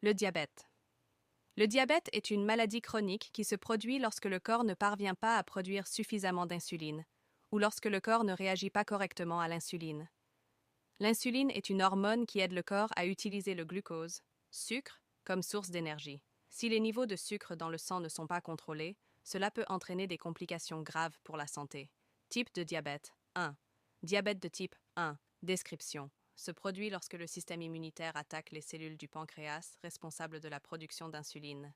Le diabète. Le diabète est une maladie chronique qui se produit lorsque le corps ne parvient pas à produire suffisamment d'insuline ou lorsque le corps ne réagit pas correctement à l'insuline. L'insuline est une hormone qui aide le corps à utiliser le glucose, sucre, comme source d'énergie. Si les niveaux de sucre dans le sang ne sont pas contrôlés, cela peut entraîner des complications graves pour la santé. Type de diabète 1. Diabète de type 1. Description. Se produit lorsque le système immunitaire attaque les cellules du pancréas responsables de la production d'insuline.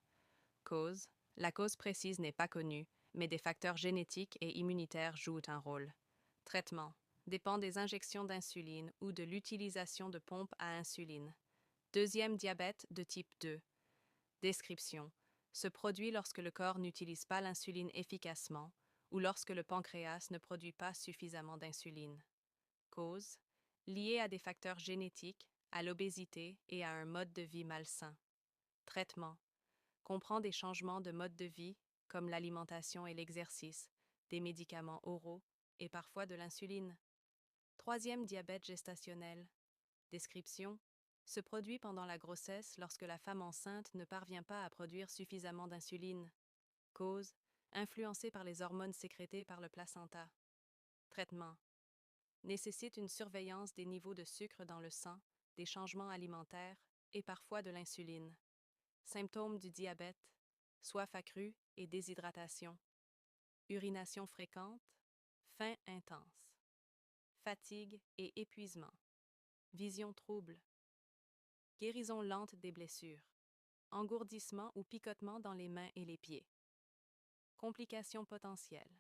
Cause. La cause précise n'est pas connue, mais des facteurs génétiques et immunitaires jouent un rôle. Traitement. Dépend des injections d'insuline ou de l'utilisation de pompes à insuline. Deuxième diabète de type 2. Description. Se produit lorsque le corps n'utilise pas l'insuline efficacement ou lorsque le pancréas ne produit pas suffisamment d'insuline. Cause. Liée à des facteurs génétiques, à l'obésité et à un mode de vie malsain. Traitement. Comprend des changements de mode de vie, comme l'alimentation et l'exercice, des médicaments oraux et parfois de l'insuline. Troisième diabète gestationnel. Description. Se produit pendant la grossesse lorsque la femme enceinte ne parvient pas à produire suffisamment d'insuline. Cause. Influencée par les hormones sécrétées par le placenta. Traitement. Nécessite une surveillance des niveaux de sucre dans le sang, des changements alimentaires et parfois de l'insuline. Symptômes du diabète, soif accrue et déshydratation, urination fréquente, faim intense, fatigue et épuisement, vision trouble, guérison lente des blessures, engourdissement ou picotement dans les mains et les pieds. Complications potentielles.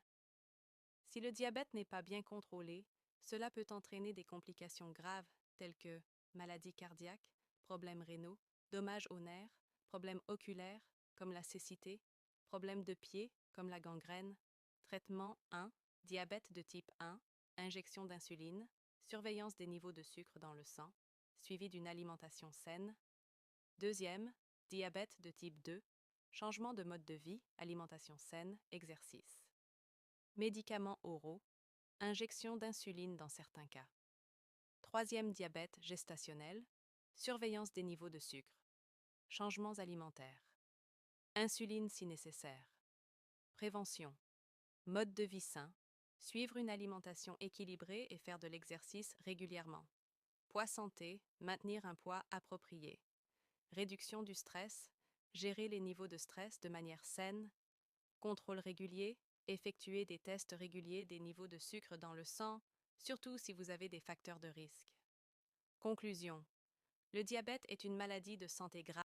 Si le diabète n'est pas bien contrôlé, cela peut entraîner des complications graves telles que maladies cardiaques, problèmes rénaux, dommages aux nerfs, problèmes oculaires comme la cécité, problèmes de pied comme la gangrène, traitement 1, diabète de type 1, injection d'insuline, surveillance des niveaux de sucre dans le sang, suivi d'une alimentation saine. Deuxième, diabète de type 2, changement de mode de vie, alimentation saine, exercice. Médicaments oraux, injection d'insuline dans certains cas. Troisième diabète gestationnel, surveillance des niveaux de sucre. Changements alimentaires. Insuline si nécessaire. Prévention. Mode de vie sain. Suivre une alimentation équilibrée et faire de l'exercice régulièrement. Poids santé, maintenir un poids approprié. Réduction du stress, gérer les niveaux de stress de manière saine. Contrôle régulier, effectuer des tests réguliers des niveaux de sucre dans le sang, surtout si vous avez des facteurs de risque. Conclusion. Le diabète est une maladie de santé grave